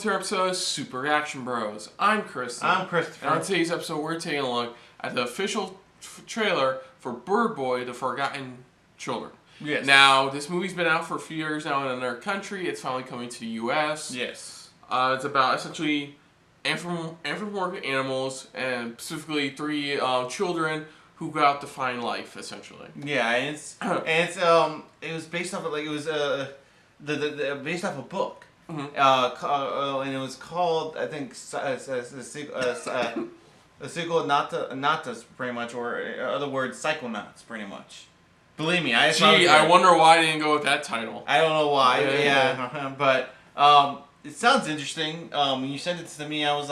to our episode of Super Action Bros. I'm Chris. I'm Christopher. And on today's episode, we're taking a look at the official trailer for Birdboy, The Forgotten Children. Yes. Now, this movie's been out for a few years now in our country. It's finally coming to the U.S. Yes. It's about essentially anthropomorphic animals, and specifically three children who go out to find life, essentially. Yeah, and it was based off of based off a book. Mm-hmm. And it was called, I think, a sequel, Natas, pretty much, or other words, Psychonauts, pretty much. Believe me, I wonder why I didn't go with that title. I don't know why. Yeah. But it sounds interesting. When you sent it to me, I was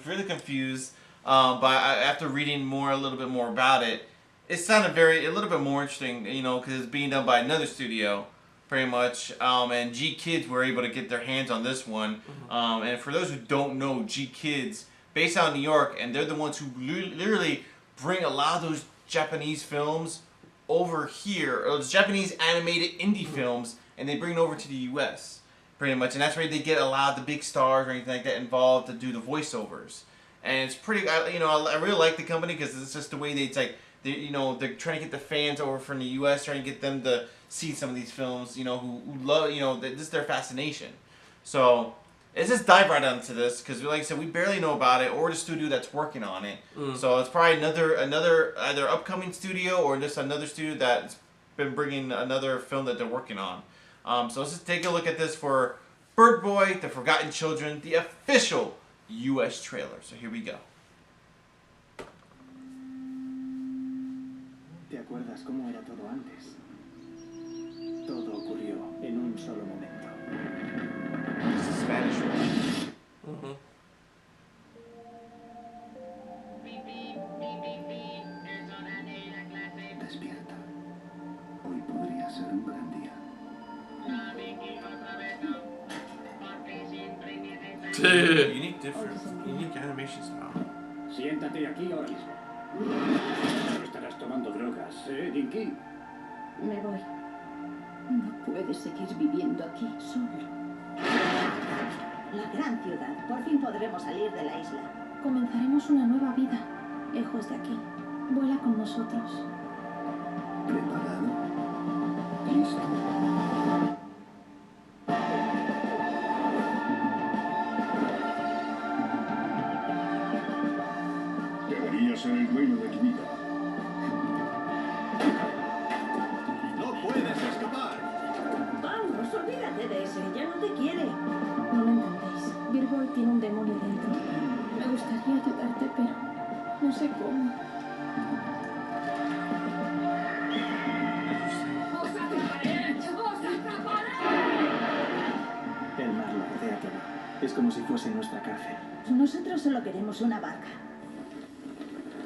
really confused. But after reading a little bit more about it, it sounded a little bit more interesting. Because it's being done by another studio, pretty much. And G Kids were able to get their hands on this one. Mm-hmm. And for those who don't know, G Kids, based out of New York, and they're the ones who literally bring a lot of those Japanese films over here, or those Japanese animated indie films, and they bring it over to the U.S. pretty much. And that's where they get a lot of the big stars or anything like that involved to do the voiceovers. And it's pretty, I really like the company because it's just the way they're trying to get the fans over from the U.S., trying to get them to see some of these films, who love, this is their fascination. So let's just dive right into this because, like I said, we barely know about it or the studio that's working on it. So it's probably another either upcoming studio or just another studio that's been bringing another film that they're working on. So let's just take a look at this for Birdboy, The Forgotten Children, the official U.S. trailer. So here we go. ¿Te acuerdas cómo era todo antes? Todo ocurrió en un solo momento. This is Spanish, right? Mm-hmm. Despierta. Hoy podría ser un gran día. Unique animation style. Siéntate aquí ahora mismo. No estarás tomando drogas, Dinky? Me voy. No puedes seguir viviendo aquí solo. La gran ciudad. Por fin podremos salir de la isla. Comenzaremos una nueva vida, lejos de aquí. Vuela con nosotros. ¿Preparado? ¿Listo? Deberías ser el dueño de tu vida. ¡No puedes escapar! Vamos, olvídate de ese. Ya no te quiere. No lo entendéis. Birdboy tiene un demonio dentro. Me gustaría ayudarte, pero no sé cómo. El mar lo rodea todo. Es como si fuese nuestra cárcel. Nosotros solo queremos una barca.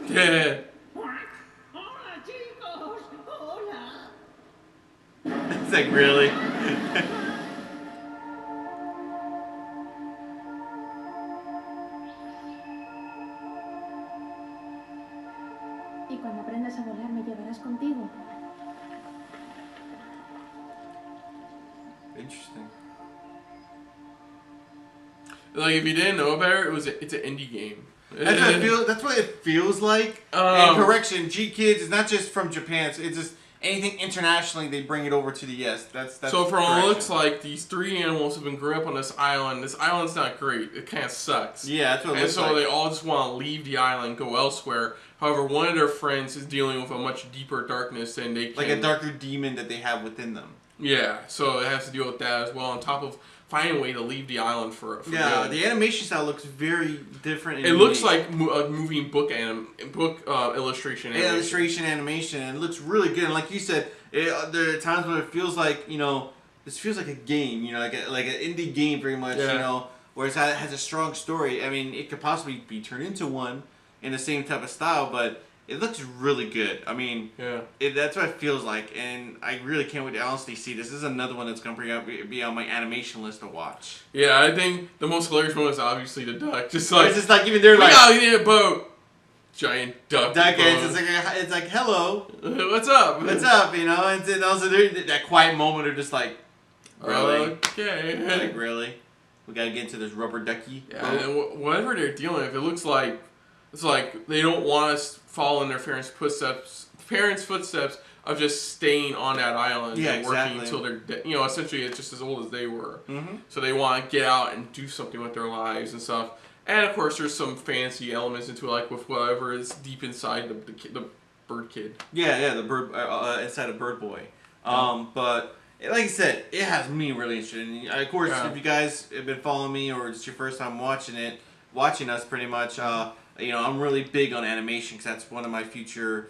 Yeah. ¡Hola, chicos! ¡Hola! It's like, really? Y cuando aprendas a volar, me llevarás contigo. Interesting. Like, if you didn't know about it, it's an indie game. That's what it feels like. And correction, G Kids is not just from Japan. It's just anything internationally, they bring it over to the US. That's so from correction. it looks like these three animals have been growing up on this island. This island's not great. It kind of sucks. Yeah, that's what it looks like. And so like. they all just want to leave the island, go elsewhere. However, one of their friends is dealing with a much deeper darkness than they can. Like a darker demon that they have within them. Yeah, so it has to deal with that as well, on top of finding a way to leave the island for good. The animation style looks very different. It looks like a moving book illustration animation. Yeah, illustration animation, and it looks really good. And like you said, there are times when it feels like, this feels like a game, like an indie game pretty much, where it has a strong story. I mean, it could possibly be turned into one in the same type of style, but it looks really good. I mean, that's what it feels like, and I really can't wait to honestly see this. This is another one that's going to be on my animation list to watch. Yeah, I think the most hilarious one is obviously the duck. It's just like even they're like, we need a boat. Giant duck. It's like, hello. What's up? What's up? And also that quiet moment of just like, really? Okay. Like, really? We gotta get into this rubber ducky. Yeah, and whatever they're dealing with, it looks like it's like they don't want us to follow in their parents' footsteps. Of just staying on that island and working until they're dead. You know, essentially it's just as old as they were. Mm-hmm. So they want to get out and do something with their lives and stuff. And of course, there's some fancy elements into it, like with whatever is deep inside the bird kid. Yeah, the bird inside of Birdboy. But like I said, it has me really interested. And of course, if you guys have been following me or it's your first time watching us, pretty much, you know, I'm really big on animation because that's one of my future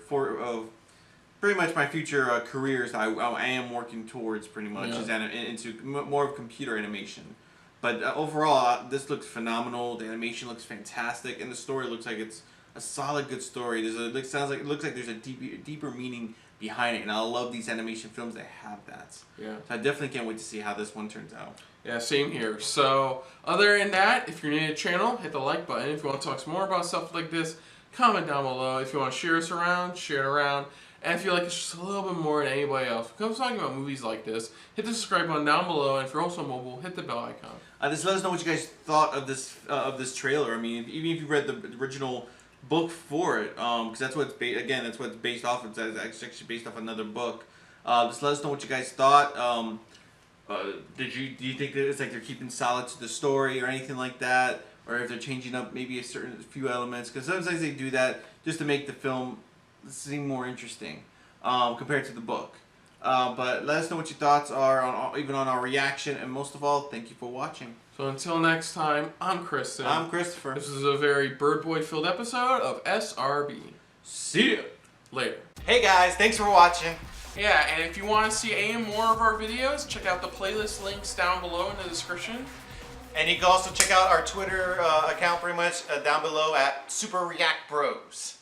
pretty much my future careers I am working towards pretty much is into more of computer animation. But overall, this looks phenomenal. The animation looks fantastic, and the story looks like it's a solid, good story. It looks like there's a deeper meaning behind it, and I love these animation films that have that. Yeah. So I definitely can't wait to see how this one turns out. Yeah, same here. So other than that, if you're new to the channel, hit the like button. If you want to talk some more about stuff like this, comment down below. If you want to share us around, share it around. And if you like it's just a little bit more than anybody else, because I'm talking about movies like this, hit the subscribe button down below, and if you're also mobile, hit the bell icon. Just let us know what you guys thought of this trailer. I mean, even if you read the original book for it, because that's what it's based off of. It's actually based off another book. Just let us know what you guys thought. Do you think that it's like they're keeping solid to the story or anything like that, or if they're changing up maybe a few elements? Because sometimes they do that just to make the film seem more interesting compared to the book. But let us know what your thoughts are even on our reaction, and most of all, thank you for watching. So until next time, I'm Kristen. I'm Christopher. This is a very Birdboy filled episode of SRB. See you later. Hey guys, thanks for watching. Yeah, and if you want to see any more of our videos, check out the playlist links down below in the description. And you can also check out our Twitter account pretty much down below at Super React Bros.